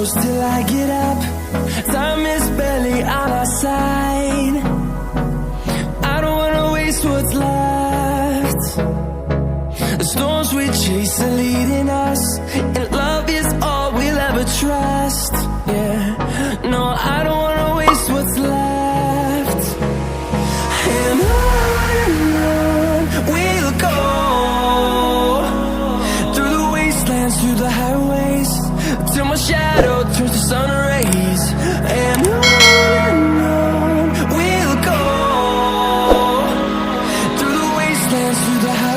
close till I get up. Time is barely on our side. I don't wanna waste what's left. The storms we chase are leading us, and love is all we'll ever trust. Yeah, no, I don't wanna waste what's left. And on we'll go, through the wastelands, through the highways, till my shadow turns to sun rays. And on we'll go, through the wastelands, through the highways.